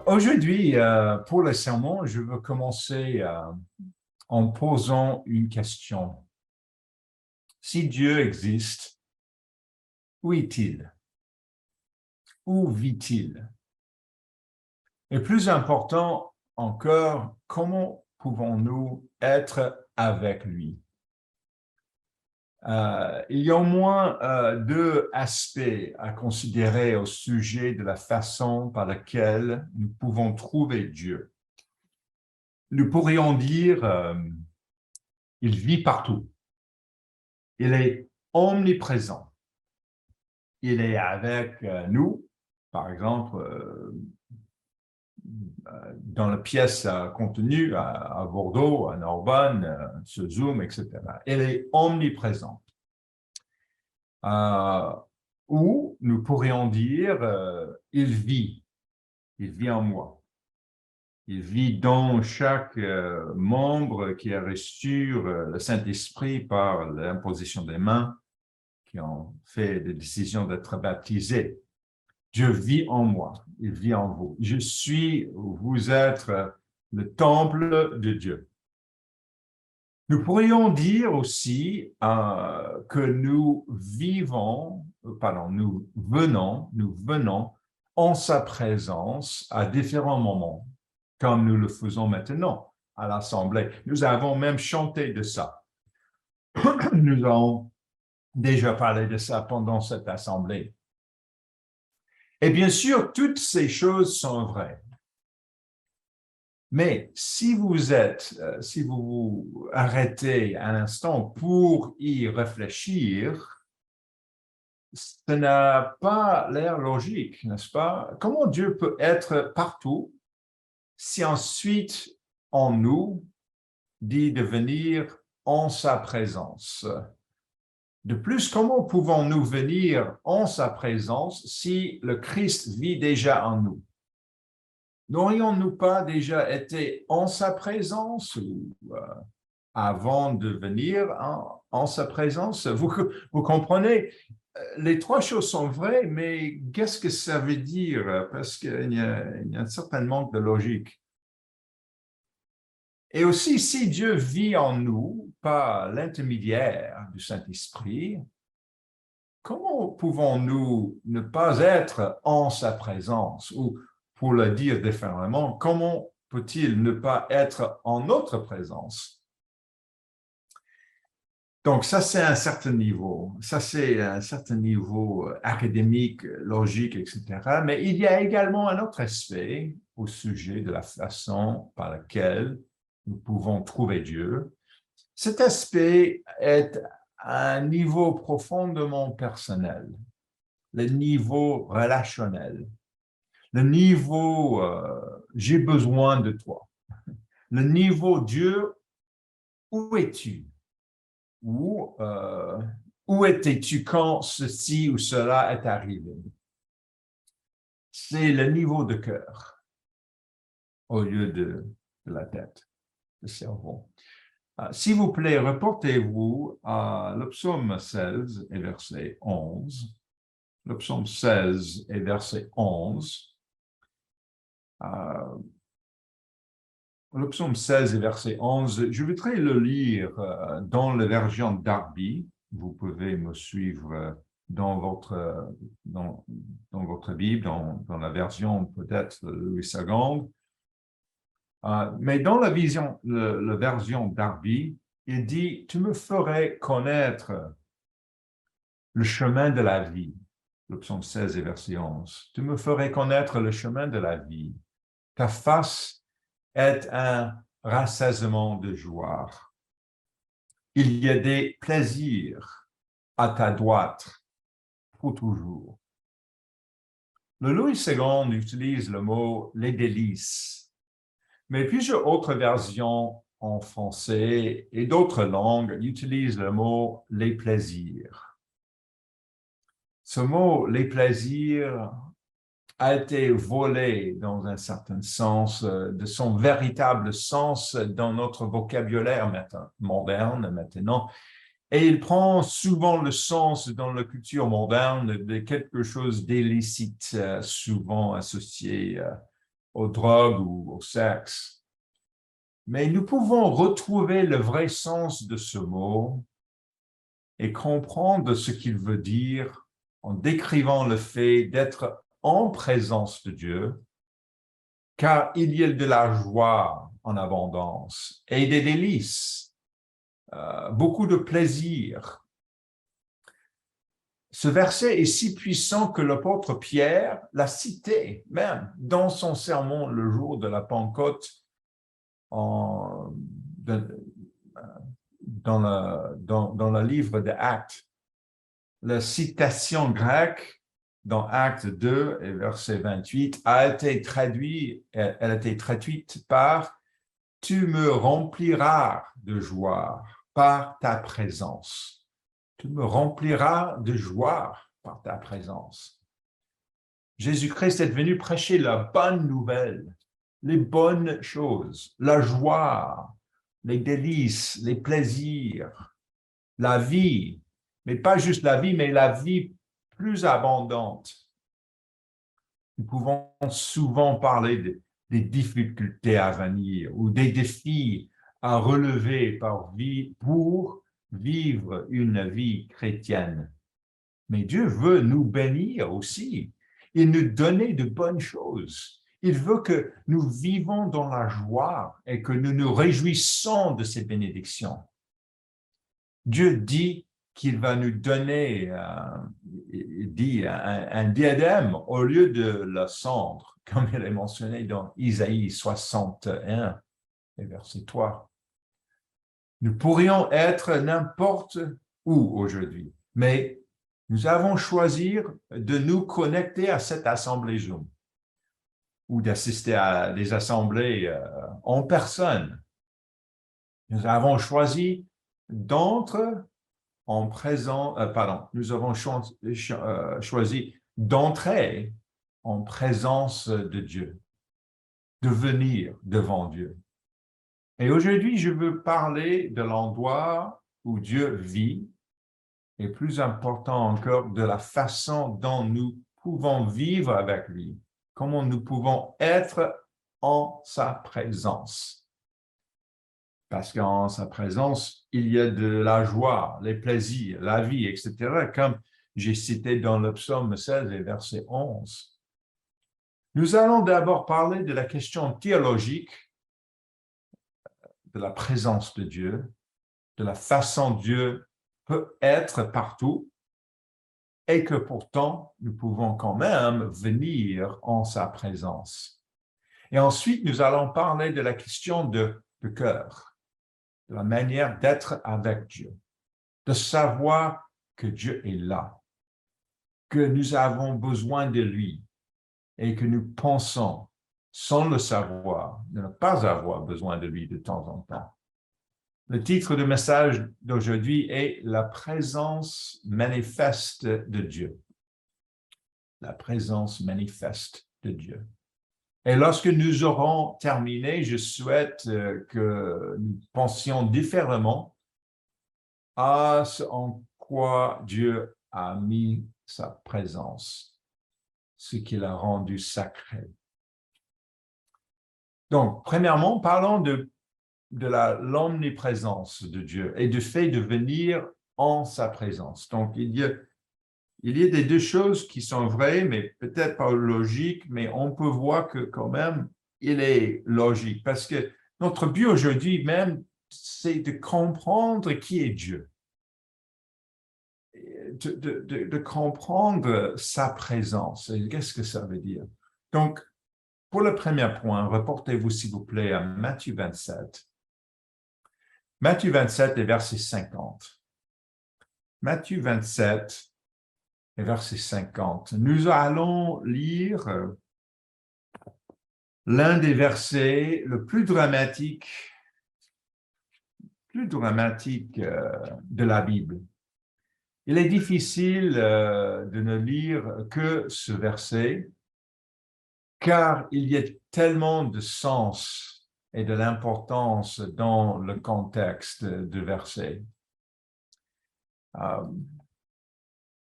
Aujourd'hui, pour le sermon, je veux commencer en posant une question. Si Dieu existe, où est-il? Où vit-il? Et plus important encore, comment pouvons-nous être avec lui? Il y a au moins deux aspects à considérer au sujet de la façon par laquelle nous pouvons trouver Dieu. Nous pourrions dire il vit partout. Il est omniprésent. Il est avec nous, par exemple, dans la pièce contenue à Bordeaux, à Narbonne, sur Zoom, etc. Il est omniprésent. Ou nous pourrions dire, il vit en moi. Il vit dans chaque membre qui a reçu le Saint-Esprit par l'imposition des mains, qui ont fait des décisions d'être baptisés. Dieu vit en moi, il vit en vous. Je suis, vous êtes le temple de Dieu. Nous pourrions dire aussi que nous venons en sa présence à différents moments, comme nous le faisons maintenant à l'Assemblée. Nous avons même chanté de ça. Nous avons déjà parlé de ça pendant cette Assemblée. Et bien sûr, toutes ces choses sont vraies. Mais si vous vous arrêtez un instant pour y réfléchir, ça n'a pas l'air logique, n'est-ce pas? Comment Dieu peut être partout si ensuite en nous dit de venir en sa présence? De plus, comment pouvons-nous venir en sa présence si le Christ vit déjà en nous? N'aurions-nous pas déjà été en sa présence ou avant de venir en sa présence? Vous comprenez, les trois choses sont vraies, mais qu'est-ce que ça veut dire? Parce qu'il y a un certain manque de logique. Et aussi, si Dieu vit en nous par l'intermédiaire du Saint-Esprit, comment pouvons-nous ne pas être en sa présence? Ou, pour le dire différemment, comment peut-il ne pas être en notre présence? Donc, ça, c'est un certain niveau. Ça, c'est un certain niveau académique, logique, etc. Mais il y a également un autre aspect au sujet de la façon par laquelle nous pouvons trouver Dieu. Cet aspect est à un niveau profondément personnel, le niveau relationnel, le niveau j'ai besoin de toi, le niveau Dieu, où es-tu? Où étais-tu quand ceci ou cela est arrivé? C'est le niveau de cœur au lieu de la tête, le cerveau. S'il vous plaît, reportez-vous à le psaume 16 et verset 11. Le psaume 16 et verset 11. Le psaume 16 et verset 11, je voudrais le lire dans la version Darby. Vous pouvez me suivre dans votre Bible, dans la version peut-être de Louis II. Mais dans la version Darby, il dit « Tu me ferais connaître le chemin de la vie ». Le psaume 16 et verset 11. « Tu me ferais connaître le chemin de la vie. Ta face est un rassasiement de joie. Il y a des plaisirs à ta droite pour toujours. » Le Louis II utilise le mot « les délices », mais plusieurs autres versions en français et d'autres langues utilisent le mot « les plaisirs ». Ce mot « les plaisirs » a été volé dans un certain sens de son véritable sens dans notre vocabulaire moderne maintenant. Et il prend souvent le sens dans la culture moderne de quelque chose d'illicite, souvent associé aux drogues ou au sexe. Mais nous pouvons retrouver le vrai sens de ce mot et comprendre ce qu'il veut dire en décrivant le fait d'être en présence de Dieu, car il y a de la joie en abondance et des délices, beaucoup de plaisir. Ce verset est si puissant que l'apôtre Pierre l'a cité même dans son sermon le jour de la Pentecôte dans le livre des Actes. La citation grecque dans Actes 2 et verset 28 a été traduite par « Tu me rempliras de joie par ta présence ». Tu me rempliras de joie par ta présence. Jésus-Christ est venu prêcher la bonne nouvelle, les bonnes choses, la joie, les délices, les plaisirs, la vie, mais pas juste la vie, mais la vie plus abondante. Nous pouvons souvent parler des difficultés à venir ou des défis à relever pour vivre une vie chrétienne. Mais Dieu veut nous bénir aussi et nous donner de bonnes choses. Il veut que nous vivons dans la joie et que nous nous réjouissons de ces bénédictions. Dieu dit qu'il va nous donner un diadème au lieu de la cendre, comme il est mentionné dans Isaïe 61, verset 3. Nous pourrions être n'importe où aujourd'hui, mais nous avons choisi de nous connecter à cette assemblée Zoom ou d'assister à des assemblées en personne. Nous avons choisi d'entrer en présent, nous avons choisi d'entrer en présence de Dieu, de venir devant Dieu. Et aujourd'hui, je veux parler de l'endroit où Dieu vit, et plus important encore, de la façon dont nous pouvons vivre avec lui, comment nous pouvons être en sa présence. Parce qu'en sa présence, il y a de la joie, les plaisirs, la vie, etc., comme j'ai cité dans le psaume 16 et verset 11. Nous allons d'abord parler de la question théologique de la présence de Dieu, de la façon dont Dieu peut être partout et que pourtant, nous pouvons quand même venir en sa présence. Et ensuite, nous allons parler de la question de cœur, de la manière d'être avec Dieu, de savoir que Dieu est là, que nous avons besoin de lui et que nous pensons, sans le savoir, de ne pas avoir besoin de lui de temps en temps. Le titre du message d'aujourd'hui est « La présence manifeste de Dieu ». La présence manifeste de Dieu. Et lorsque nous aurons terminé, je souhaite que nous pensions différemment à ce en quoi Dieu a mis sa présence, ce qu'il a rendu sacré. Donc, premièrement, parlons de l'omniprésence de Dieu et du fait de venir en sa présence. Donc, il y a des deux choses qui sont vraies, mais peut-être pas logiques, mais on peut voir que quand même, il est logique. Parce que notre but aujourd'hui même, c'est de comprendre qui est Dieu. De comprendre sa présence. Et qu'est-ce que ça veut dire? Donc, pour le premier point, reportez-vous s'il vous plaît à Matthieu 27. Matthieu 27 et verset 50. Matthieu 27 et verset 50. Nous allons lire l'un des versets le plus dramatique de la Bible. Il est difficile de ne lire que ce verset, car il y a tellement de sens et de l'importance dans le contexte du verset.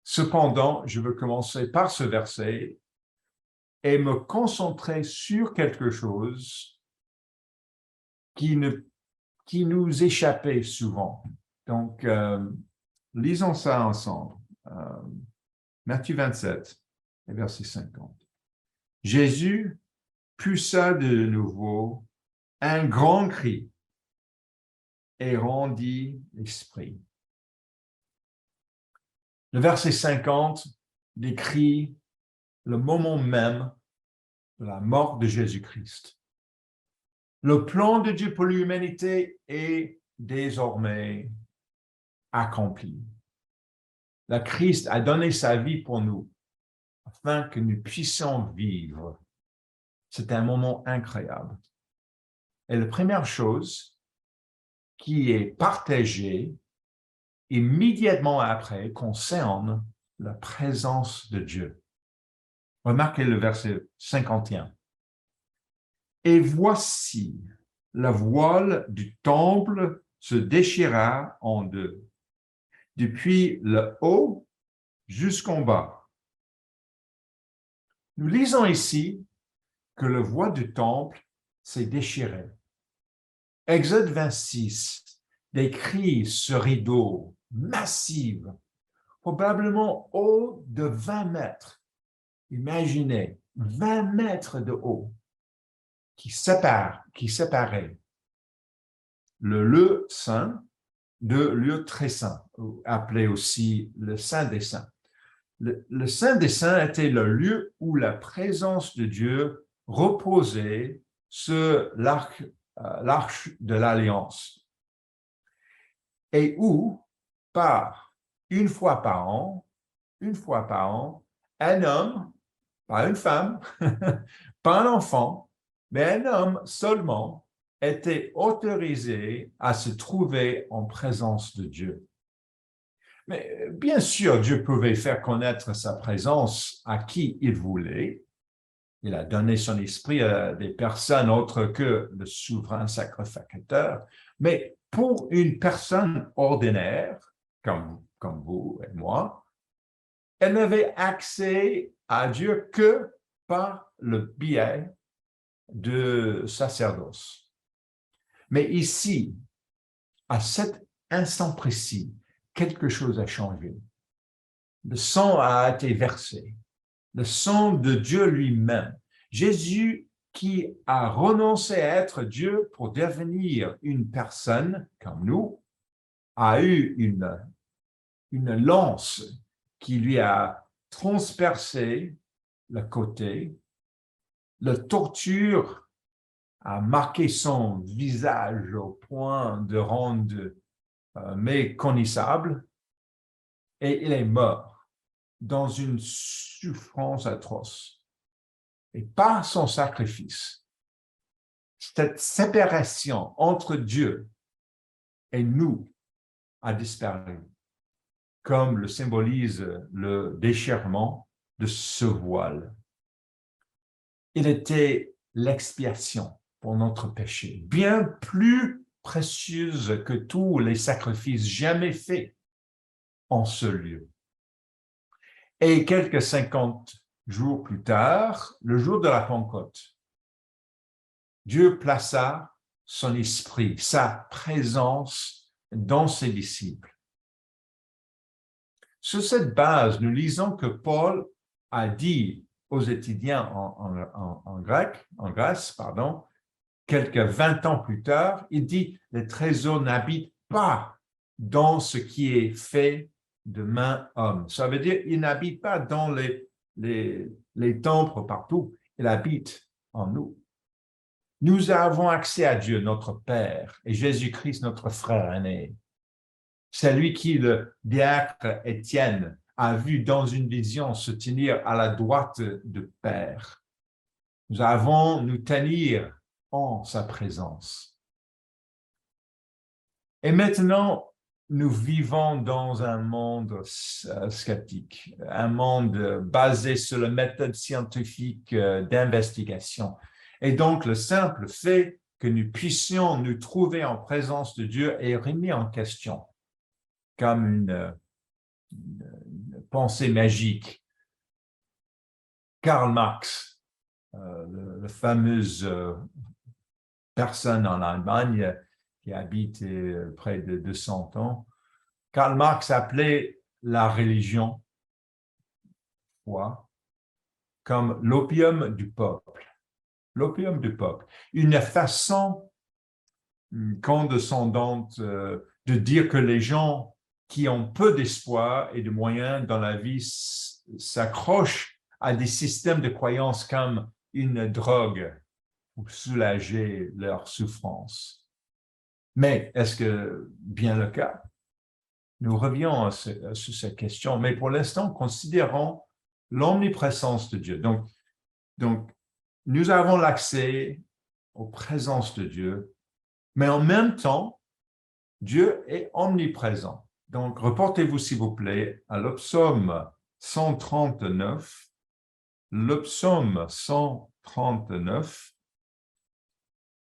Cependant, je veux commencer par ce verset et me concentrer sur quelque chose qui nous échappait souvent. Donc, lisons ça ensemble. Matthieu 27, verset 50. Jésus poussa de nouveau un grand cri et rendit l'esprit. Le verset 50 décrit le moment même de la mort de Jésus-Christ. Le plan de Dieu pour l'humanité est désormais accompli. Le Christ a donné sa vie pour nous afin que nous puissions vivre. C'est un moment incroyable. Et la première chose qui est partagée immédiatement après concerne la présence de Dieu. Remarquez le verset 51. Et voici, la voile du temple se déchira en deux, depuis le haut jusqu'en bas. Nous lisons ici que le voile du temple s'est déchiré. Exode 26 décrit ce rideau massif, probablement haut de 20 mètres. Imaginez, 20 mètres de haut qui séparait le lieu saint de lieu très saint, appelé aussi le Saint des Saints. Le Saint des Saints était le lieu où la présence de Dieu reposait sur l'arche de l'Alliance et où, une fois par an, un homme, pas une femme, pas un enfant, mais un homme seulement était autorisé à se trouver en présence de Dieu. Mais bien sûr, Dieu pouvait faire connaître sa présence à qui il voulait. Il a donné son esprit à des personnes autres que le souverain sacrificateur. Mais pour une personne ordinaire, comme vous et moi, elle n'avait accès à Dieu que par le biais de sacerdoce. Mais ici, à cet instant précis, quelque chose a changé. Le sang a été versé. Le sang de Dieu lui-même. Jésus qui a renoncé à être Dieu pour devenir une personne comme nous, a eu une lance qui lui a transpercé le côté. La torture a marqué son visage au point de rendre méconnaissable et il est mort dans une souffrance atroce. Et par son sacrifice, cette séparation entre Dieu et nous a disparu, comme le symbolise le déchirement de ce voile. Il était l'expiation pour notre péché, bien plus précieuse que tous les sacrifices jamais faits en ce lieu. Et quelques 50 jours plus tard, le jour de la Pentecôte, Dieu plaça son esprit, sa présence dans ses disciples. Sur cette base, nous lisons que Paul a dit aux étudiants en Grèce, quelques 20 ans plus tard, il dit « Les trésors n'habitent pas dans ce qui est fait de main homme ». Ça veut dire qu'il n'habite pas dans les temples partout, il habite en nous. Nous avons accès à Dieu, notre Père, et Jésus-Christ, notre frère aîné. C'est lui qui, le diacre Étienne, a vu dans une vision se tenir à la droite du Père. Nous avons nous tenir en sa présence. Et maintenant, nous vivons dans un monde sceptique, un monde basé sur la méthode scientifique d'investigation. Et donc, le simple fait que nous puissions nous trouver en présence de Dieu est remis en question, comme une pensée magique. Karl Marx la fameuse personne en Allemagne qui habite près de 200 ans. Karl Marx appelait la religion, quoi, comme l'opium du peuple. L'opium du peuple. Une façon condescendante de dire que les gens qui ont peu d'espoir et de moyens dans la vie s'accrochent à des systèmes de croyances comme une drogue pour soulager leur souffrance. Mais est-ce que bien le cas? Nous revenons sur cette question, mais pour l'instant, considérons l'omniprésence de Dieu. Donc, nous avons l'accès aux présences de Dieu, mais en même temps, Dieu est omniprésent. Donc, reportez-vous, s'il vous plaît, à le psaume 139, le psaume 139,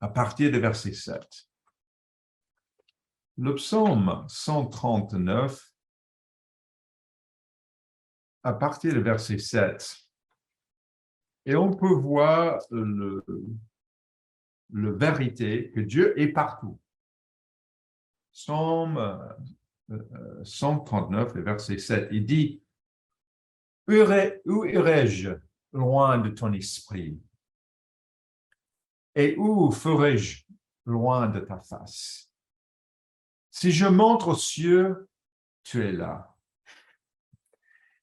à partir du verset 7. Le psaume 139, à partir du verset 7. Et on peut voir le vérité que Dieu est partout. Psaume 139, le verset 7, il dit « Où irai-je loin de ton esprit? Et où ferai-je loin de ta face? Si je monte aux cieux, tu es là.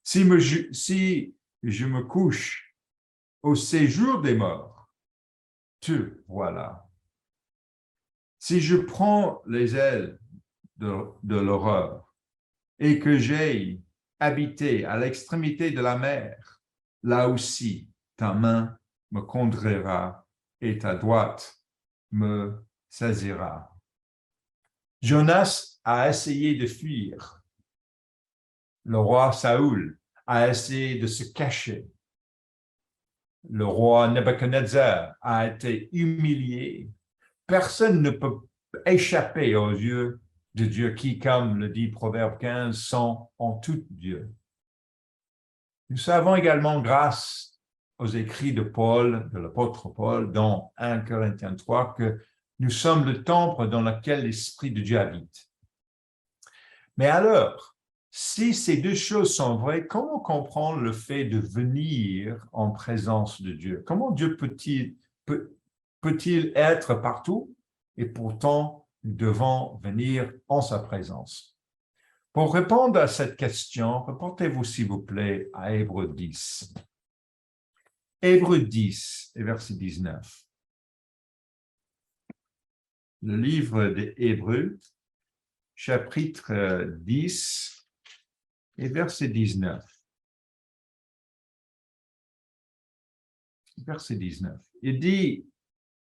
Si je me couche au séjour des morts, tu vois là. Si je prends les ailes de l'horreur et que j'aille habiter à l'extrémité de la mer, là aussi ta main me conduira et ta droite me saisira. » Jonas a essayé de fuir. Le roi Saoul a essayé de se cacher. Le roi Nebuchadnezzar a été humilié. Personne ne peut échapper aux yeux de Dieu qui, comme le dit Proverbe 15, sont en tout Dieu. Nous savons également, grâce aux écrits de Paul, de l'apôtre Paul, dans 1 Corinthiens 3, que nous sommes le temple dans lequel l'Esprit de Dieu habite. Mais alors, si ces deux choses sont vraies, comment comprendre le fait de venir en présence de Dieu? Comment Dieu peut-il être partout et pourtant nous devons venir en sa présence? Pour répondre à cette question, reportez-vous s'il vous plaît à Hébreux 10. Hébreux 10 et verset 19. Le livre des Hébreux, chapitre 10 et verset 19. Verset 19. Il dit,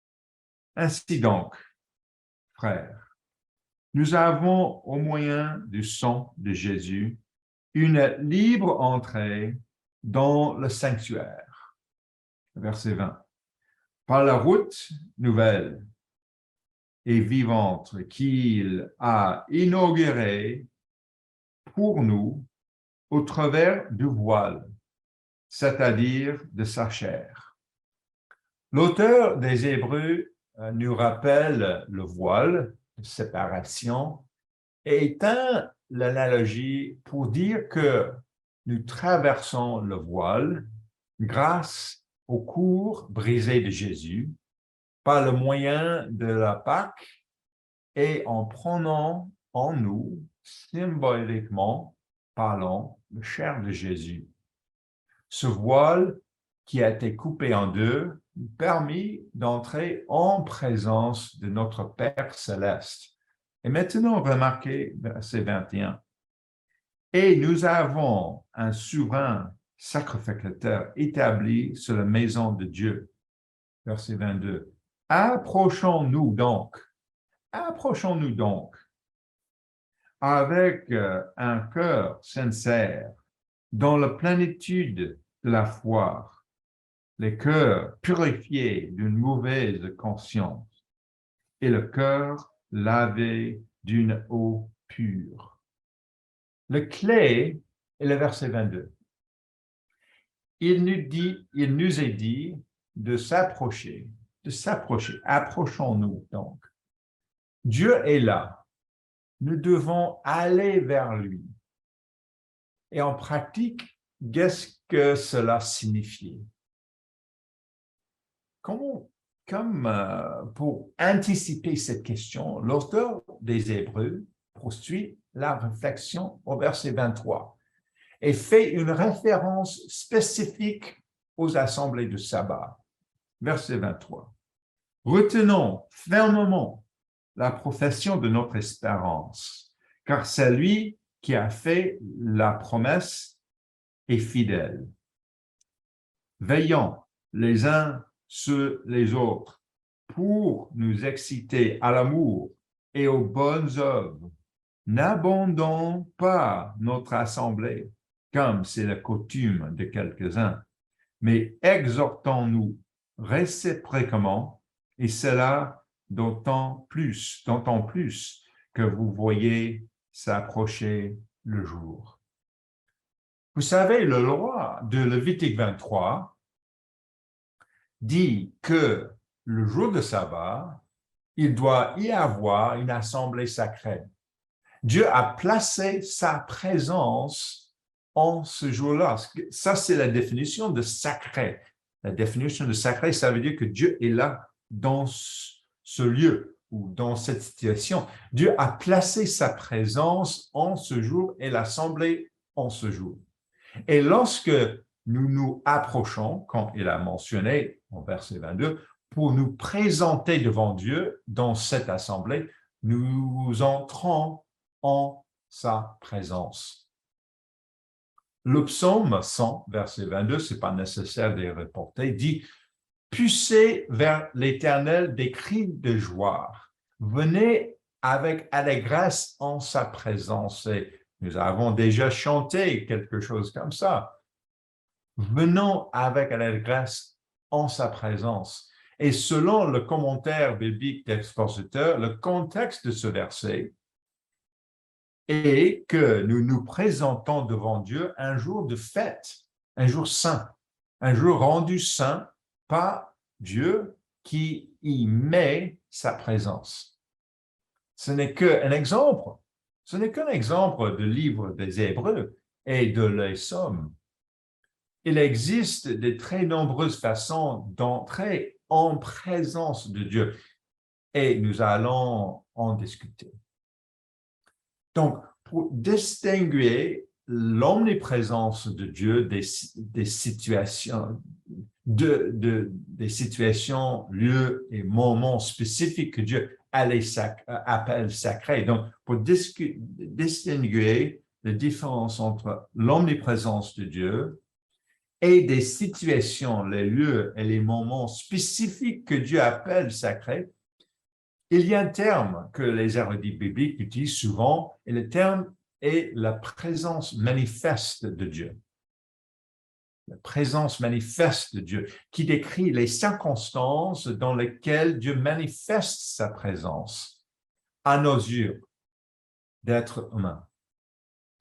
« Ainsi donc, frères, nous avons au moyen du sang de Jésus une libre entrée dans le sanctuaire. » Verset 20. « Par la route nouvelle et vivante qu'il a inaugurée pour nous au travers du voile, c'est-à-dire de sa chair. » L'auteur des Hébreux nous rappelle le voile, de séparation, étant l'analogie pour dire que nous traversons le voile grâce au cours brisé de Jésus, par le moyen de la Pâque et en prenant en nous, symboliquement parlant, le chair de Jésus. Ce voile qui a été coupé en deux nous permet d'entrer en présence de notre Père céleste. Et maintenant, remarquez verset 21. Et nous avons un souverain sacrificateur établi sur la maison de Dieu. Verset 22. Approchons-nous donc avec un cœur sincère, dans la plénitude de la foi, les cœurs purifiés d'une mauvaise conscience et le cœur lavé d'une eau pure. Le clé est le verset 22. Il nous est dit de s'approcher, Approchons-nous donc. Dieu est là. Nous devons aller vers lui. Et en pratique, qu'est-ce que cela signifie? Comme pour anticiper cette question, l'auteur des Hébreux poursuit la réflexion au verset 23 et fait une référence spécifique aux assemblées de sabbat. Verset 23. Retenons fermement la profession de notre espérance, car c'est lui qui a fait la promesse est fidèle. Veillons les uns sur les autres pour nous exciter à l'amour et aux bonnes œuvres. N'abandonnons pas notre assemblée, comme c'est la coutume de quelques-uns, mais exhortons-nous réciproquement, et cela d'autant plus que vous voyez s'approcher le jour. Vous savez, le loi de Lévitique 23 dit que le jour de sabbat, il doit y avoir une assemblée sacrée. Dieu a placé sa présence en ce jour-là. Ça, c'est la définition de sacré. La définition de sacré, ça veut dire que Dieu est là dans ce lieu ou dans cette situation. Dieu a placé sa présence en ce jour et l'assemblée en ce jour. Et lorsque nous nous approchons, quand il a mentionné en verset 22, pour nous présenter devant Dieu dans cette assemblée, nous entrons en sa présence. Le psaume 100, verset 22, ce n'est pas nécessaire de les reporter, dit « Poussez vers l'Éternel des cris de joie, venez avec allégresse en sa présence. » Et nous avons déjà chanté quelque chose comme ça. Venons avec allégresse en sa présence. Et selon le commentaire biblique d'Expositeur, le contexte de ce verset est que nous nous présentons devant Dieu un jour de fête, un jour saint, un jour rendu saint par Dieu qui y met sa présence. Ce n'est qu'un exemple. Ce n'est qu'un exemple du livre des Hébreux et de les Psaumes. Il existe de très nombreuses façons d'entrer en présence de Dieu et nous allons en discuter. Donc, pour distinguer l'omniprésence de Dieu des situations, des situations, lieux et moments spécifiques que Dieu appelle sacrés. Donc, pour distinguer la différence entre l'omniprésence de Dieu et des situations, les lieux et les moments spécifiques que Dieu appelle sacrés, il y a un terme que les érudits bibliques utilisent souvent, et le terme est la présence manifeste de Dieu. La présence manifeste de Dieu, qui décrit les circonstances dans lesquelles Dieu manifeste sa présence à nos yeux d'être humain.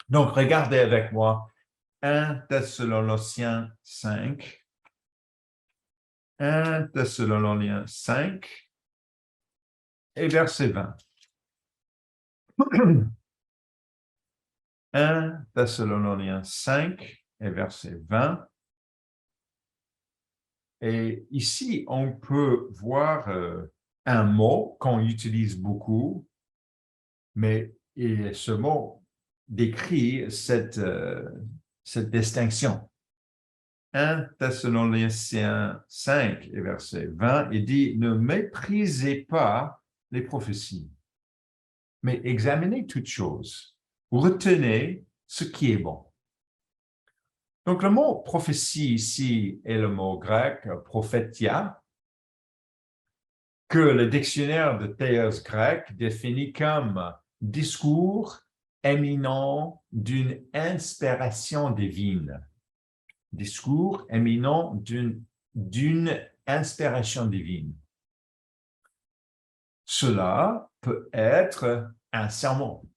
Donc, regardez avec moi 1 Thessaloniciens 5. 1 Thessaloniciens 5 et verset 20. 1 Thessaloniciens 5 et verset 20. Et ici, on peut voir un mot qu'on utilise beaucoup, mais ce mot décrit cette distinction. 1 Thessaloniciens 5 et verset 20, il dit « Ne méprisez pas les prophéties, mais examinez toutes choses. Retenez ce qui est bon. » Donc, le mot prophétie ici est le mot grec prophétia, que le dictionnaire de Théos grec définit comme discours éminent d'une inspiration divine. Discours éminent d'une inspiration divine. Cela peut être un sermon.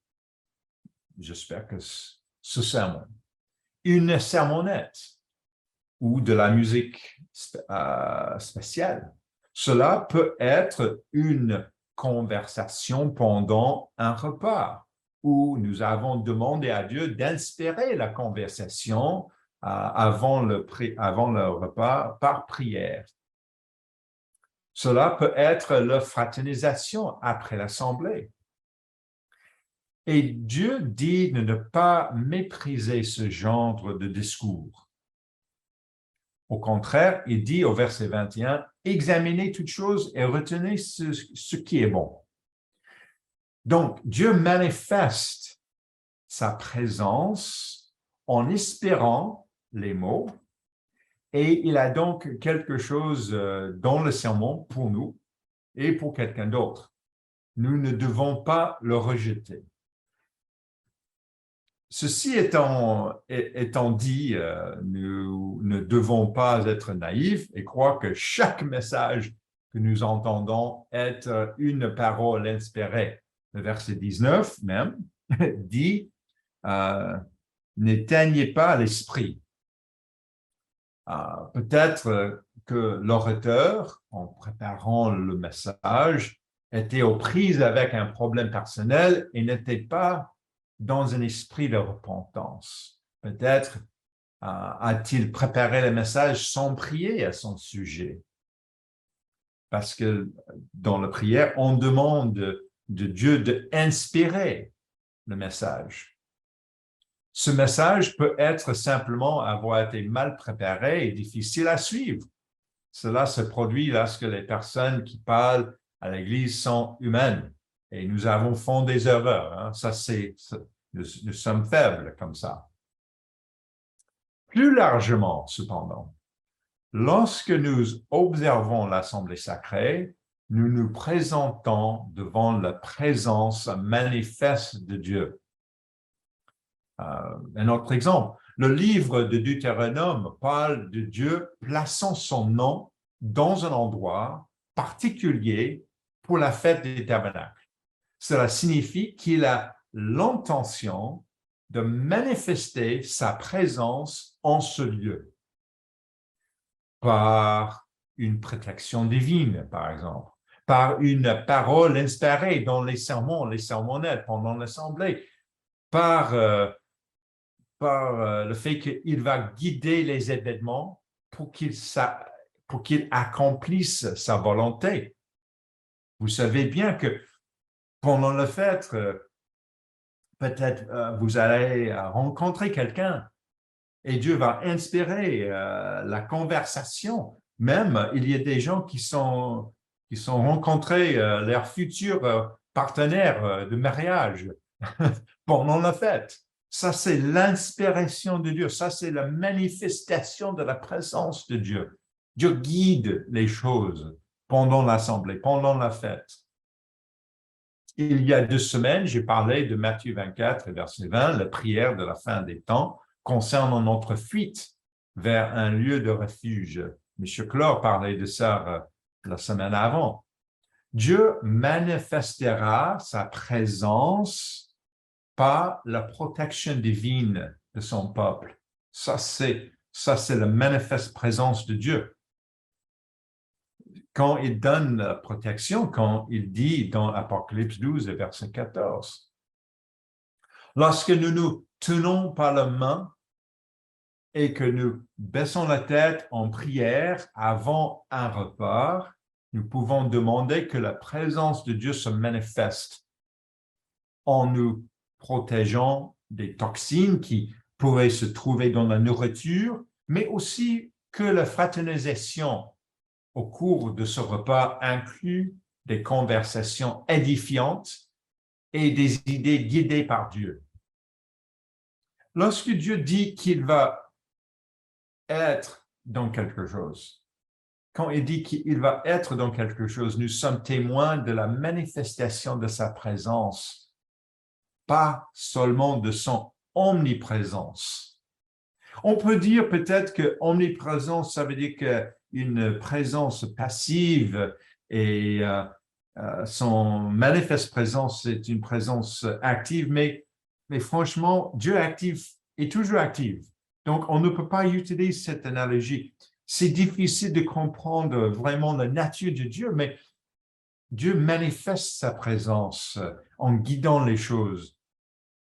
J'espère que ce sermon. Une sermonnette. ou de la musique spéciale. Cela peut être une conversation pendant un repas où nous avons demandé à Dieu d'inspirer la conversation avant le repas par prière. Cela peut être la fraternisation après l'assemblée. Et Dieu dit de ne pas mépriser ce genre de discours. Au contraire, il dit au verset 21, « Examinez toutes choses et retenez ce qui est bon. » Donc, Dieu manifeste sa présence en espérant les mots, et il a donc quelque chose dans le sermon pour nous et pour quelqu'un d'autre. Nous ne devons pas le rejeter. Ceci étant dit, nous ne devons pas être naïfs et croire que chaque message que nous entendons est une parole inspirée. Le verset 19 même dit n'éteignez pas l'esprit. Peut-être que l'orateur, en préparant le message, était aux prises avec un problème personnel et n'était pas dans un esprit de repentance. Peut-être a-t-il préparé le message sans prier à son sujet. Parce que dans la prière, on demande de Dieu d'inspirer le message. Ce message peut être simplement avoir été mal préparé et difficile à suivre. Cela se produit lorsque les personnes qui parlent à l'Église sont humaines et nous avons fait des erreurs. Hein. Nous sommes faibles comme ça. Plus largement, cependant, lorsque nous observons l'Assemblée sacrée, nous nous présentons devant la présence manifeste de Dieu. Un autre exemple, le livre de Deutéronome parle de Dieu plaçant son nom dans un endroit particulier pour la fête des tabernacles. Cela signifie qu'il a l'intention de manifester sa présence en ce lieu par une protection divine, par exemple, par une parole inspirée dans les sermons, les sermonnettes pendant l'assemblée, par le fait qu'il va guider les événements pour qu'il accomplisse sa volonté. Vous savez bien que pendant la fête, peut-être vous allez rencontrer quelqu'un et Dieu va inspirer la conversation. Même, il y a des gens qui sont rencontrés leurs futurs partenaires de mariage pendant la fête. Ça, c'est l'inspiration de Dieu. Ça, c'est la manifestation de la présence de Dieu. Dieu guide les choses pendant l'assemblée, pendant la fête. Il y a 2 semaines, j'ai parlé de Matthieu 24, verset 20, la prière de la fin des temps concernant notre fuite vers un lieu de refuge. M. Clore parlait de ça la semaine avant. Dieu manifestera sa présence par la protection divine de son peuple. Ça, c'est la manifeste présence de Dieu. Quand il donne la protection, quand il dit dans Apocalypse 12, verset 14, lorsque nous nous tenons par la main et que nous baissons la tête en prière avant un repas, nous pouvons demander que la présence de Dieu se manifeste en nous protégeant des toxines qui pourraient se trouver dans la nourriture, mais aussi que la fraternisation au cours de ce repas inclut des conversations édifiantes et des idées guidées par Dieu. Lorsque Dieu dit qu'il va être dans quelque chose, quand il dit qu'il va être dans quelque chose, nous sommes témoins de la manifestation de sa présence, pas seulement de son omniprésence. On peut dire peut-être que omniprésence, ça veut dire qu'une présence passive et son manifeste présence, c'est une présence active, mais franchement, Dieu est toujours actif. Donc, on ne peut pas utiliser cette analogie. C'est difficile de comprendre vraiment la nature de Dieu, mais Dieu manifeste sa présence en guidant les choses.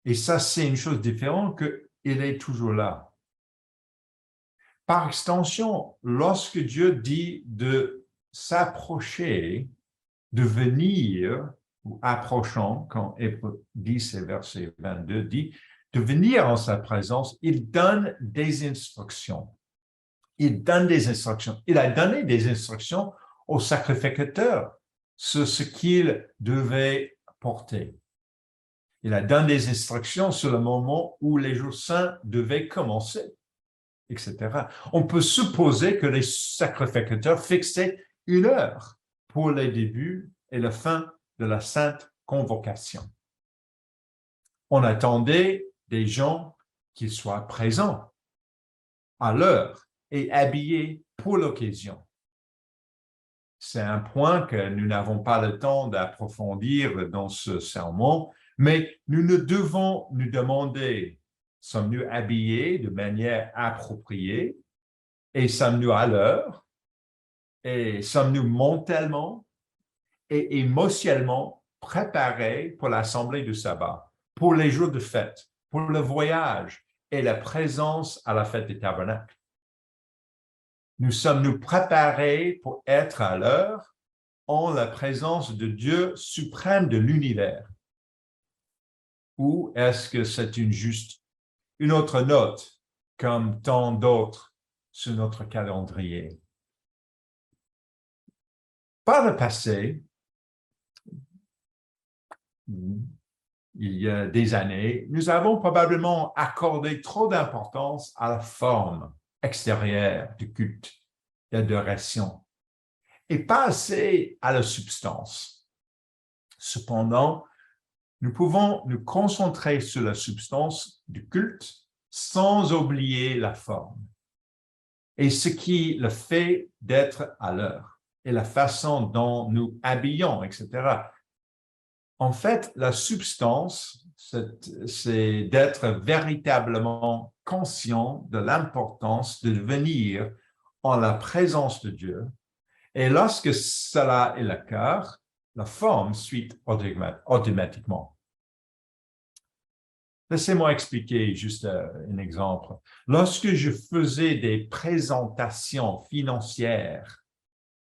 Et ça, c'est une chose différente qu'il est toujours là. Par extension, lorsque Dieu dit de s'approcher, de venir, ou approchant, quand Hébreux 10 et verset 22 dit, de venir en sa présence, il donne des instructions. Il donne des instructions. Il a donné des instructions au sacrificateur sur ce qu'il devait porter. Il a donné des instructions sur le moment où les jours saints devaient commencer, etc. On peut supposer que les sacrificateurs fixaient une heure pour les débuts et la fin de la sainte convocation. On attendait des gens qu'ils soient présents à l'heure et habillés pour l'occasion. C'est un point que nous n'avons pas le temps d'approfondir dans ce sermon, mais nous ne devons nous demander, sommes-nous habillés de manière appropriée et sommes-nous à l'heure et sommes-nous mentalement et émotionnellement préparés pour l'assemblée du sabbat, pour les jours de fête, pour le voyage et la présence à la fête des tabernacles. Nous sommes-nous préparés pour être à l'heure en la présence de Dieu suprême de l'univers? Ou est-ce que c'est une autre note, comme tant d'autres sur notre calendrier? Par le passé, il y a des années, nous avons probablement accordé trop d'importance à la forme extérieure du culte, d'adoration, et pas assez à la substance. Cependant, nous pouvons nous concentrer sur la substance du culte sans oublier la forme et ce qui le fait d'être à l'heure et la façon dont nous habillons, etc. En fait, la substance, c'est d'être véritablement conscient de l'importance de venir en la présence de Dieu. Et lorsque cela est le cas, la forme suit automatiquement. Laissez-moi expliquer juste un exemple. Lorsque je faisais des présentations financières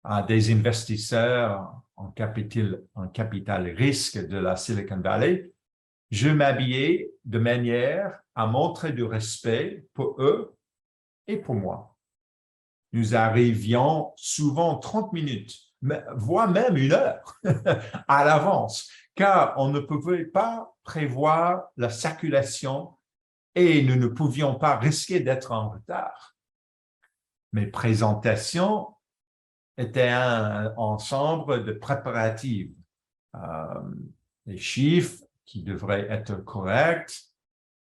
à des investisseurs en capital risque de la Silicon Valley, je m'habillais de manière à montrer du respect pour eux et pour moi. Nous arrivions souvent 30 minutes, voire même une heure à l'avance, car on ne pouvait pas prévoir la circulation et nous ne pouvions pas risquer d'être en retard. Mes présentations étaient un ensemble de préparatifs, les chiffres qui devraient être corrects,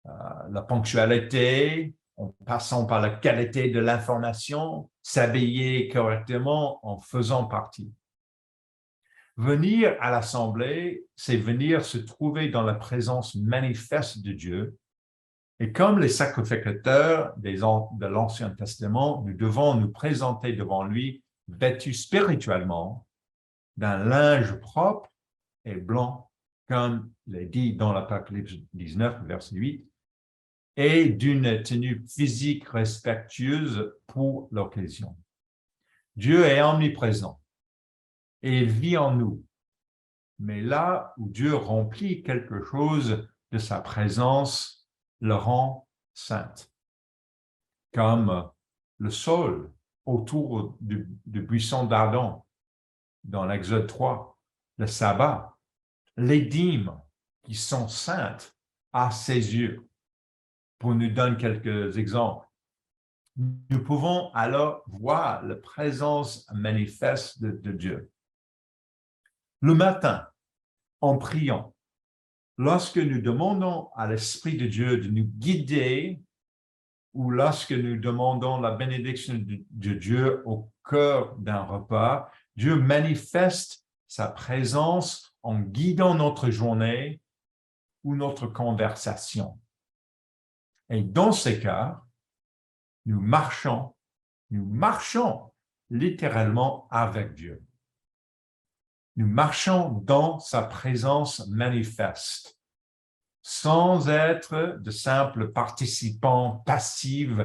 la ponctualité, en passant par la qualité de l'information, s'habiller correctement en faisant partie. Venir à l'assemblée, c'est venir se trouver dans la présence manifeste de Dieu. Et comme les sacrificateurs de l'Ancien Testament, nous devons nous présenter devant lui vêtus spirituellement d'un linge propre et blanc, comme il est dit dans l'Apocalypse 19, verset 8, et d'une tenue physique respectueuse pour l'occasion. Dieu est omniprésent et il vit en nous. Mais là où Dieu remplit quelque chose de sa présence, le rend sainte, comme le sol autour du buisson d'Adam dans l'Exode 3, le sabbat, les dîmes qui sont saintes à ses yeux. Pour nous donner quelques exemples, nous pouvons alors voir la présence manifeste de Dieu. Le matin, en priant, lorsque nous demandons à l'Esprit de Dieu de nous guider ou lorsque nous demandons la bénédiction de Dieu au cœur d'un repas, Dieu manifeste sa présence en guidant notre journée ou notre conversation. Et dans ces cas, nous marchons littéralement avec Dieu. Nous marchons dans sa présence manifeste, sans être de simples participants passifs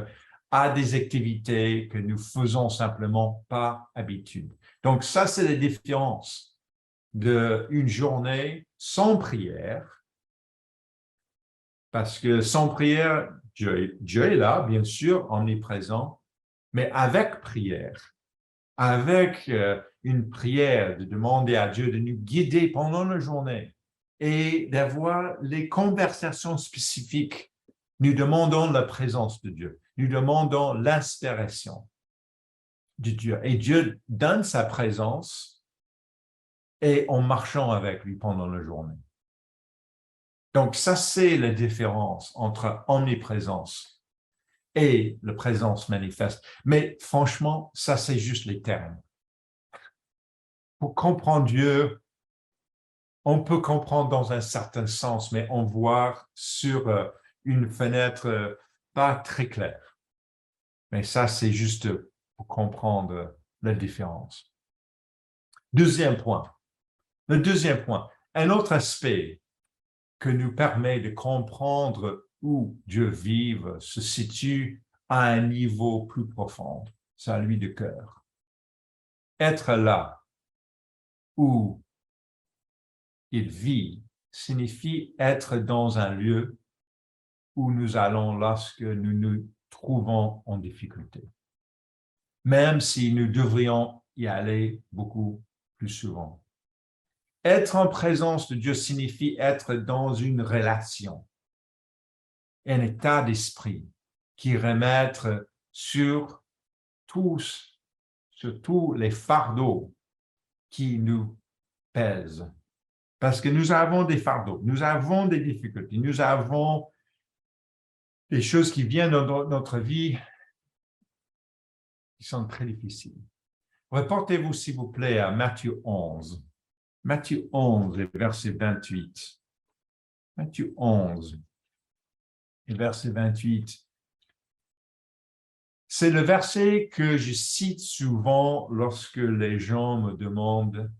à des activités que nous faisons simplement par habitude. Donc ça, c'est la différence d'une journée sans prière, parce que sans prière, Dieu est là, bien sûr, omniprésent, mais avec prière, avec une prière de demander à Dieu de nous guider pendant la journée et d'avoir les conversations spécifiques. Nous demandons la présence de Dieu. Nous demandons l'inspiration de Dieu. Et Dieu donne sa présence et en marchant avec lui pendant la journée. Donc, ça, c'est la différence entre omniprésence et la présence manifeste. Mais franchement, ça, c'est juste les termes. Pour comprendre Dieu, on peut comprendre dans un certain sens, mais on voit sur une fenêtre pas très claire. Mais ça, c'est juste pour comprendre la différence. Deuxième point. Le deuxième point, un autre aspect que nous permet de comprendre où Dieu vive se situe à un niveau plus profond, celui du cœur. Être là où il vit signifie être dans un lieu où nous allons lorsque nous nous trouvons en difficulté, même si nous devrions y aller beaucoup plus souvent. Être en présence de Dieu signifie être dans une relation, un état d'esprit qui remettre sur tous les fardeaux qui nous pèsent. Parce que nous avons des fardeaux, nous avons des difficultés, nous avons des choses qui viennent dans notre vie qui sont très difficiles. Reportez-vous, s'il vous plaît, à Matthieu 11. Matthieu 11, verset 28. Matthieu 11, verset 28. C'est le verset que je cite souvent lorsque les gens me demandent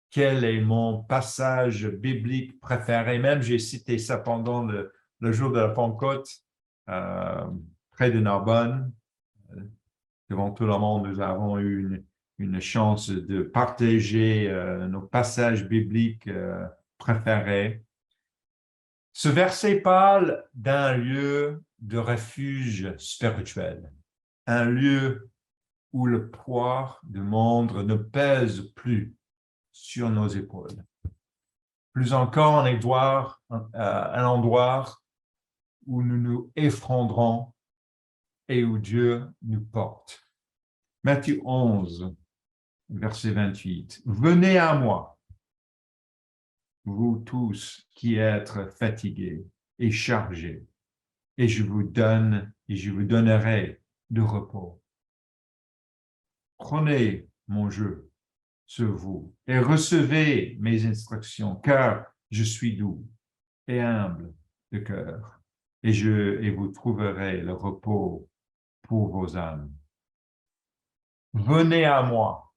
quel est mon passage biblique préféré. Même j'ai cité ça pendant le jour de la Pentecôte, près de Narbonne. Devant tout le monde, nous avons eu une chance de partager nos passages bibliques préférés. Ce verset parle d'un lieu de refuge spirituel, un lieu où le poids du monde ne pèse plus sur nos épaules. Plus encore, on est voir un endroit où nous nous effondrons et où Dieu nous porte. Matthieu 11, verset 28. Venez à moi, vous tous qui êtes fatigués et chargés, et je vous donnerai de repos. Prenez mon jeu sur vous et recevez mes instructions, car je suis doux et humble de cœur, et vous trouverez le repos pour vos âmes. Venez à moi.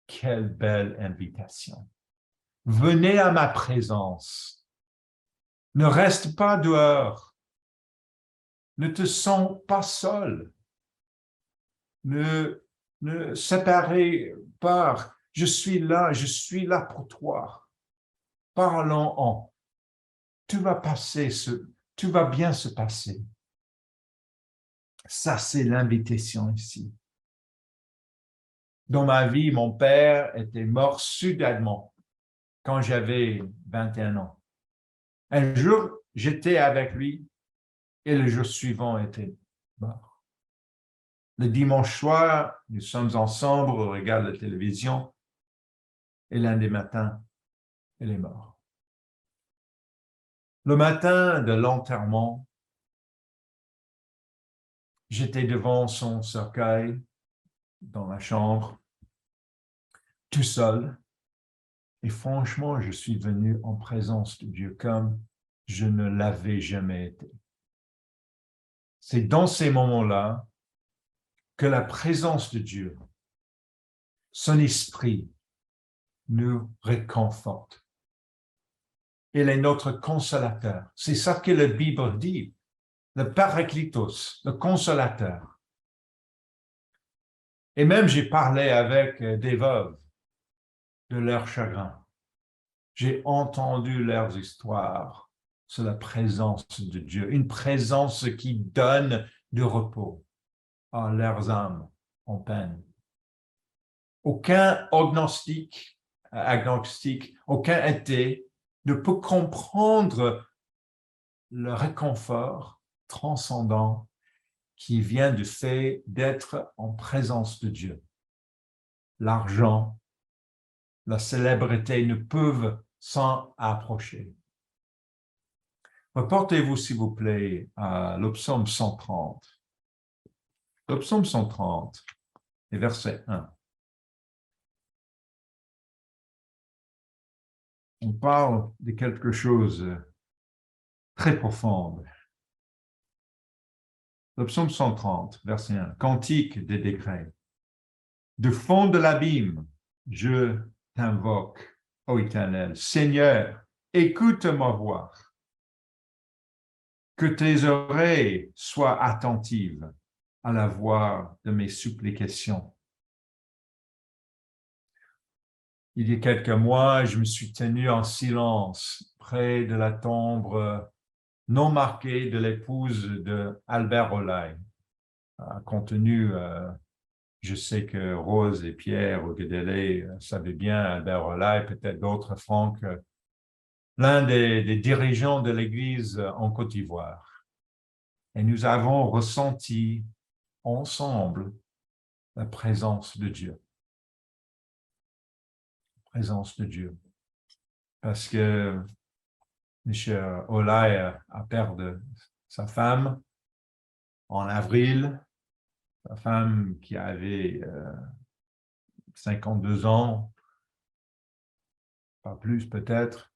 Quelle belle invitation. Venez à ma présence. Ne reste pas dehors. Ne te sens pas seul. Ne séparez pas. Je suis là pour toi. Parlons-en. Tout va bien se passer. Ça, c'est l'invitation ici. Dans ma vie, mon père était mort soudainement quand j'avais 21 ans. Un jour, j'étais avec lui et le jour suivant était mort. Le dimanche soir, nous sommes ensemble, on regarde la télévision et lundi matin, il est mort. Le matin de l'enterrement, j'étais devant son cercueil dans la chambre, tout seul. Et franchement, je suis venu en présence de Dieu comme je ne l'avais jamais été. C'est dans ces moments-là que la présence de Dieu, son esprit, nous réconforte. Il est notre consolateur. C'est ça que la Bible dit. Le Parakletos, le consolateur. Et même j'ai parlé avec des veuves de leur chagrin. J'ai entendu leurs histoires sur la présence de Dieu, une présence qui donne du repos à leurs âmes en peine. Aucun agnostique, aucun athée ne peut comprendre le réconfort transcendant qui vient du fait d'être en présence de Dieu. L'argent, la célébrité ne peuvent s'en approcher. Reportez-vous, s'il vous plaît, à le psaume 130. Le psaume 130, et verset 1. On parle de quelque chose de très profond. Le psaume 130, verset 1. Cantique des décrets. Du fond de l'abîme, je t'invoque, ô Éternel. Seigneur, écoute ma voix. Que tes oreilles soient attentives à la voix de mes supplications. Il y a quelques mois, je me suis tenu en silence près de la tombe non marquée de l'épouse de Albert Olay. Compte tenu, je sais que Rose et Pierre au Guédélé savaient bien Albert Olay, peut-être d'autres Franck, l'un des dirigeants de l'Église en Côte d'Ivoire. Et nous avons ressenti ensemble la présence de Dieu. Présence de Dieu. Parce que M. Olay a perdu sa femme en avril, sa femme qui avait 52 ans, pas plus peut-être.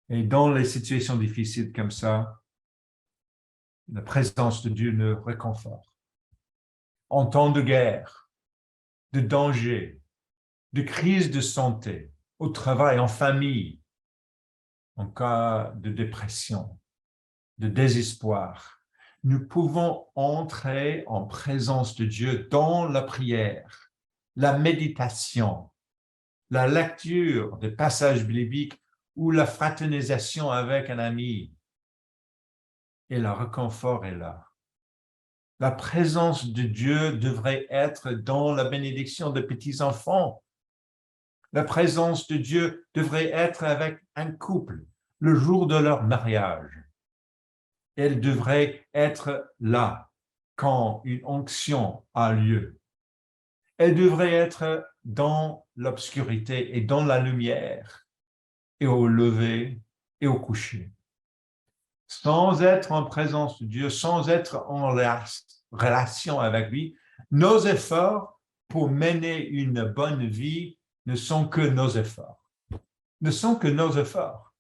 Et dans les situations difficiles comme ça, la présence de Dieu nous réconforte. En temps de guerre, de danger, de crise de santé, au travail, en famille, en cas de dépression, de désespoir, nous pouvons entrer en présence de Dieu dans la prière, la méditation, la lecture des passages bibliques ou la fraternisation avec un ami. Et le réconfort est là. La présence de Dieu devrait être dans la bénédiction des petits-enfants. La présence de Dieu devrait être avec un couple le jour de leur mariage. Elle devrait être là quand une onction a lieu. Elle devrait être dans l'obscurité et dans la lumière, et au lever et au coucher. Sans être en présence de Dieu, sans être en relation avec lui, nos efforts pour mener une bonne vie ne sont que nos efforts. Ne sont que nos efforts.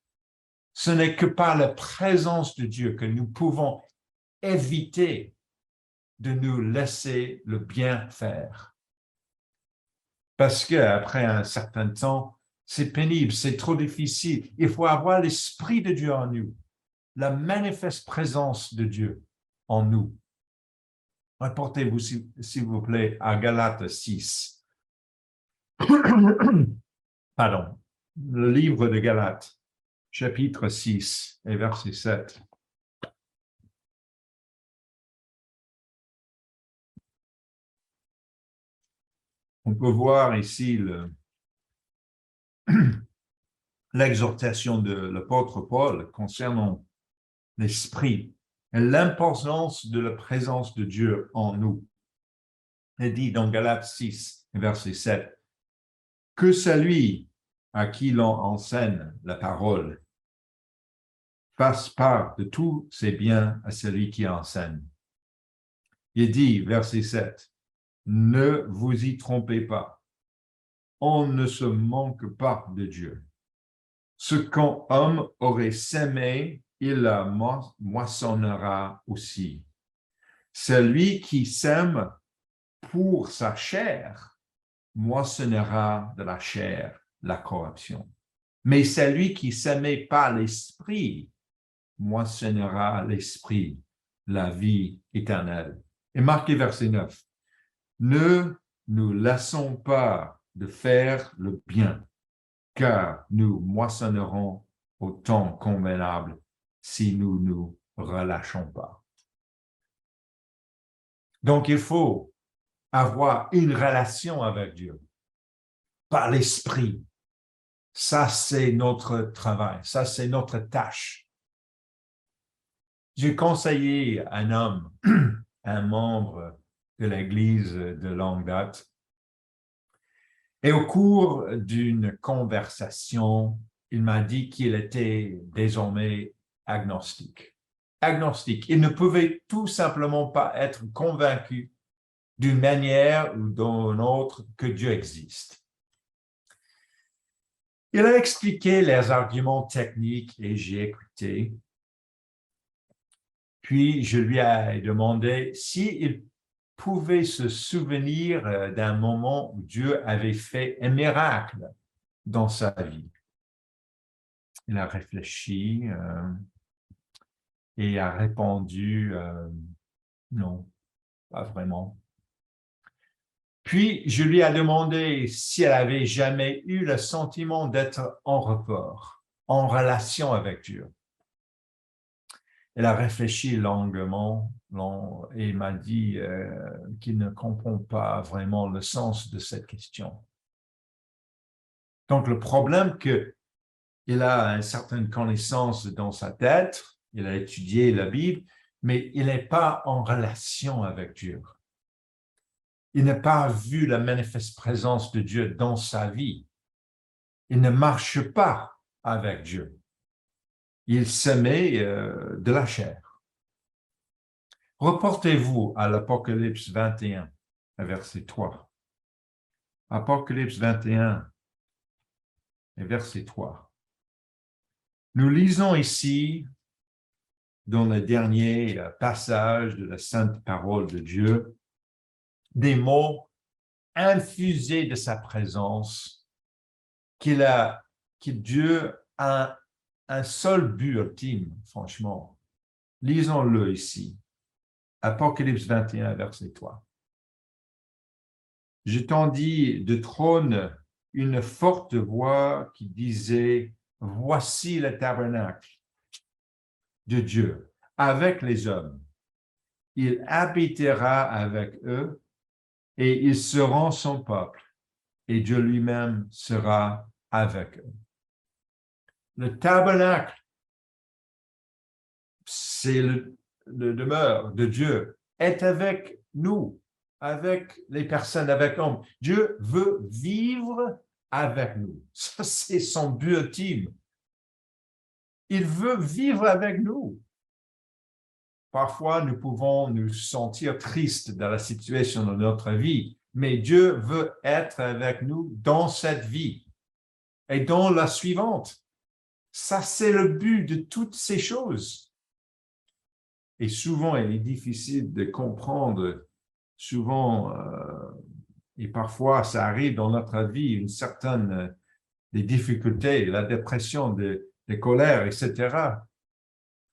Ce n'est que par la présence de Dieu que nous pouvons éviter de nous laisser le bien faire. Parce qu'après un certain temps, c'est pénible, c'est trop difficile. Il faut avoir l'Esprit de Dieu en nous, la manifeste présence de Dieu en nous. Rapportez-vous, s'il vous plaît, à Galates 6. Pardon, le livre de Galates, chapitre 6 et verset 7. On peut voir ici l'exhortation de l'apôtre Paul concernant l'esprit et l'importance de la présence de Dieu en nous. Il dit dans Galates 6, verset 7, que celui à qui l'on enseigne la parole fasse part de tous ses biens à celui qui enseigne. Il dit, verset 7, ne vous y trompez pas, on ne se manque pas de Dieu. Ce qu'un homme aurait sémé, il la moissonnera aussi. Celui qui sème pour sa chair, moissonnera de la chair la corruption. Mais celui qui s'aimait par l'esprit, moissonnera l'esprit, la vie éternelle. Et marqué verset 9. Ne nous laissons pas de faire le bien, car nous moissonnerons au temps convenable si nous ne nous relâchons pas. Donc, il faut avoir une relation avec Dieu par l'esprit. Ça, c'est notre travail. Ça, c'est notre tâche. J'ai conseillé un homme, un membre de l'Église de longue date, et au cours d'une conversation, il m'a dit qu'il était désormais agnostique. Agnostique. Il ne pouvait tout simplement pas être convaincu d'une manière ou d'une autre que Dieu existe. Il a expliqué les arguments techniques et j'ai écouté. Puis je lui ai demandé s'il pouvait se souvenir d'un moment où Dieu avait fait un miracle dans sa vie. Il a réfléchi et a répondu non, pas vraiment. Puis, je lui ai demandé si elle avait jamais eu le sentiment d'être en rapport, en relation avec Dieu. Elle a réfléchi longuement et m'a dit qu'il ne comprend pas vraiment le sens de cette question. Donc, le problème qu'il a une certaine connaissance dans sa tête, il a étudié la Bible, mais il n'est pas en relation avec Dieu. Il n'a pas vu la manifeste présence de Dieu dans sa vie. Il ne marche pas avec Dieu. Il se met de la chair. Reportez-vous à l'Apocalypse 21, verset 3. Apocalypse 21, verset 3. Nous lisons ici, dans le dernier passage de la sainte parole de Dieu, des mots infusés de sa présence, que Dieu a un seul but ultime, franchement. Lisons-le ici. Apocalypse 21, verset 3. Je t'entendis de trône une forte voix qui disait, voici le tabernacle de Dieu avec les hommes. Il habitera avec eux et ils seront son peuple et Dieu lui-même sera avec eux. Le tabernacle, c'est le demeure de Dieu, est avec nous, avec les personnes, avec l'homme. Dieu veut vivre avec nous. Ça, c'est son but ultime. Il veut vivre avec nous. Parfois, nous pouvons nous sentir tristes dans la situation de notre vie, mais Dieu veut être avec nous dans cette vie et dans la suivante. Ça, c'est le but de toutes ces choses. Et souvent, il est difficile de comprendre, souvent, et parfois, ça arrive dans notre vie, une certaine des difficultés, la dépression, des colères, etc.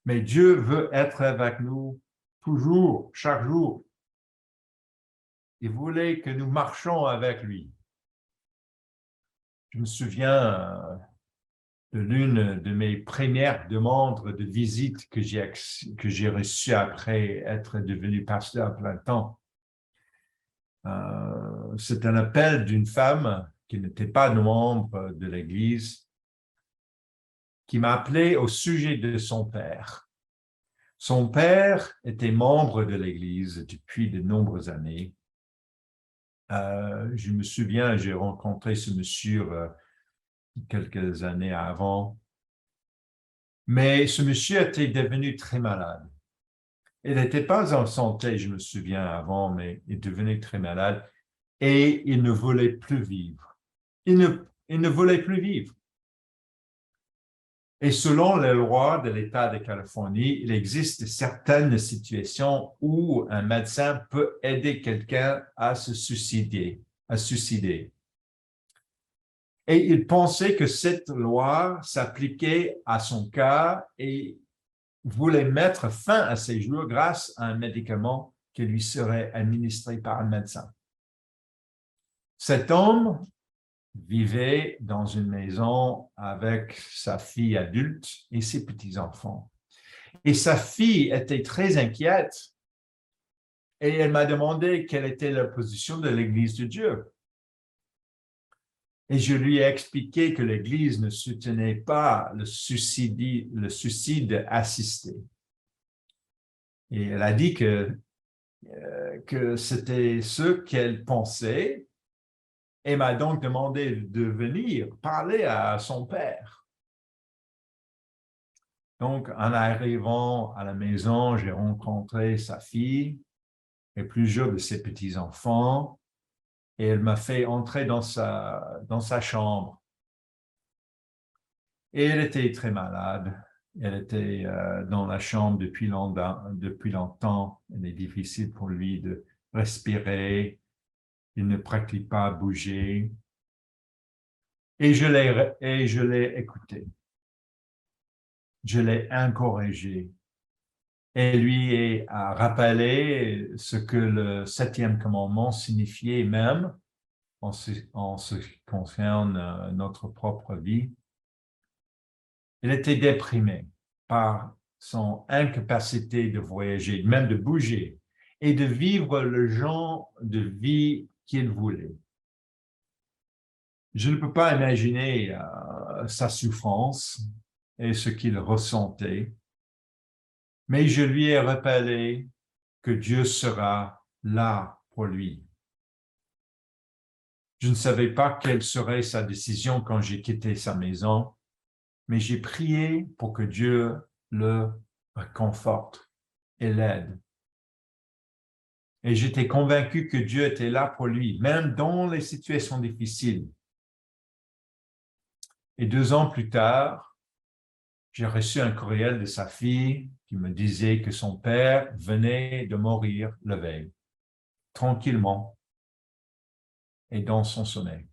Mais Dieu veut être avec nous toujours, chaque jour. Il voulait que nous marchions avec lui. Je me souviens de l'une de mes premières demandes de visite que j'ai reçues après être devenu pasteur à plein temps. C'est un appel d'une femme qui n'était pas membre de l'Église, qui m'a appelé au sujet de son père. Son père était membre de l'Église depuis de nombreuses années. Je me souviens, j'ai rencontré ce monsieur quelques années avant, mais ce monsieur était devenu très malade. Il n'était pas en santé, je me souviens avant, mais il devenait très malade et il ne voulait plus vivre. Il ne voulait plus vivre. Et selon les lois de l'État de Californie, il existe certaines situations où un médecin peut aider quelqu'un à se suicider, Et il pensait que cette loi s'appliquait à son cas et voulait mettre fin à ses jours grâce à un médicament qui lui serait administré par un médecin. Cet homme vivait dans une maison avec sa fille adulte et ses petits-enfants. Et sa fille était très inquiète et elle m'a demandé quelle était la position de l'Église de Dieu. Et je lui ai expliqué que l'Église ne soutenait pas le suicide assisté. Et elle a dit que c'était ce qu'elle pensait et m'a donc demandé de venir parler à son père. Donc, en arrivant à la maison, j'ai rencontré sa fille et plusieurs de ses petits-enfants et elle m'a fait entrer dans sa chambre. Et elle était très malade. Elle était dans la chambre depuis longtemps. Il est difficile pour lui de respirer. Il ne pratique pas à bouger. Et je l'ai écouté. Je l'ai encouragé. Et lui a rappelé ce que le 7e commandement signifiait même en ce qui concerne notre propre vie. Il était déprimé par son incapacité de voyager, même de bouger, et de vivre le genre de vie qu'il voulait. Je ne peux pas imaginer sa souffrance et ce qu'il ressentait, mais je lui ai rappelé que Dieu sera là pour lui. Je ne savais pas quelle serait sa décision quand j'ai quitté sa maison, mais j'ai prié pour que Dieu le réconforte et l'aide. Et j'étais convaincu que Dieu était là pour lui, même dans les situations difficiles. Et 2 ans plus tard, j'ai reçu un courriel de sa fille qui me disait que son père venait de mourir la veille, tranquillement et dans son sommeil.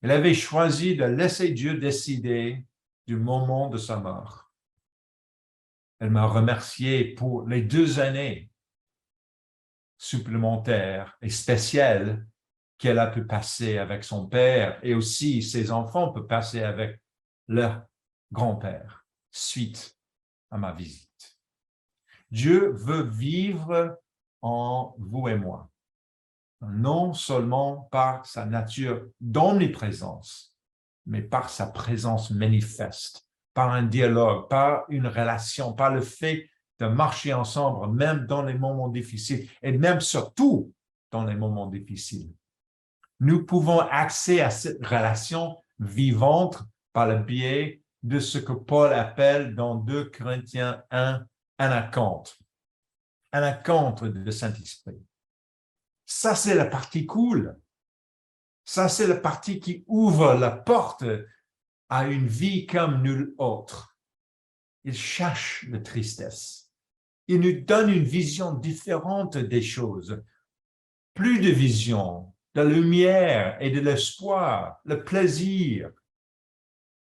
Elle avait choisi de laisser Dieu décider du moment de sa mort. Elle m'a remercié pour les 2 années supplémentaires et spéciales qu'elle a pu passer avec son père et aussi ses enfants peuvent passer avec leur grand-père suite à ma visite. Dieu veut vivre en vous et moi, non seulement par sa nature d'omniprésence, mais par sa présence manifeste, par un dialogue, par une relation, par le fait de marcher ensemble, même dans les moments difficiles, et même surtout dans les moments difficiles. Nous pouvons accéder à cette relation vivante par le biais de ce que Paul appelle dans 2 Corinthiens 1, un acompte de Saint-Esprit. Ça, c'est la partie cool. Ça, c'est la partie qui ouvre la porte à une vie comme nulle autre. Il cherche la tristesse. Il nous donne une vision différente des choses. Plus de vision, de lumière et de l'espoir, le plaisir.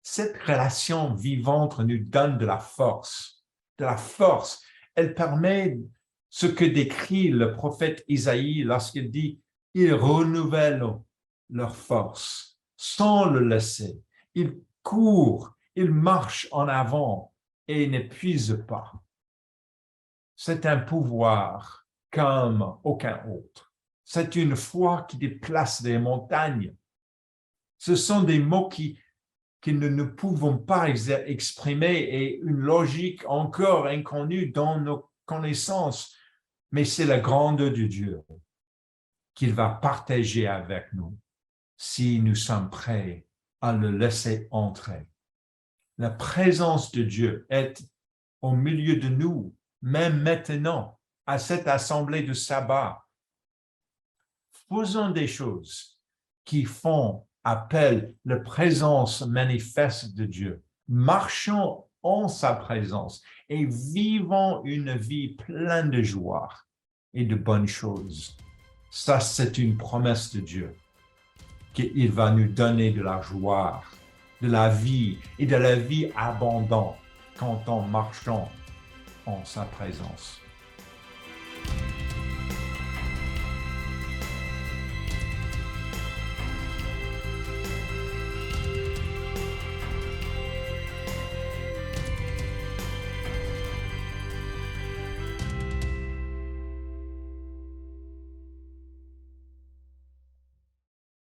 Cette relation vivante nous donne de la force. De la force. Elle permet ce que décrit le prophète Isaïe lorsqu'il dit « Ils renouvellent leur force sans le laisser. Ils courent, ils marchent en avant et n'épuisent pas. » C'est un pouvoir comme aucun autre. C'est une foi qui déplace des montagnes. Ce sont des mots que nous ne pouvons pas exprimer et une logique encore inconnue dans nos connaissances. Mais c'est la grandeur de Dieu qu'il va partager avec nous si nous sommes prêts à le laisser entrer. La présence de Dieu est au milieu de nous, même maintenant, à cette assemblée de sabbat. Faisons des choses qui font appel à la présence manifeste de Dieu. marchons en sa présence et vivons une vie pleine de joie et de bonnes choses. Ça, c'est une promesse de Dieu, qu'il va nous donner de la joie, de la vie et de la vie abondante quand on marchons en sa présence.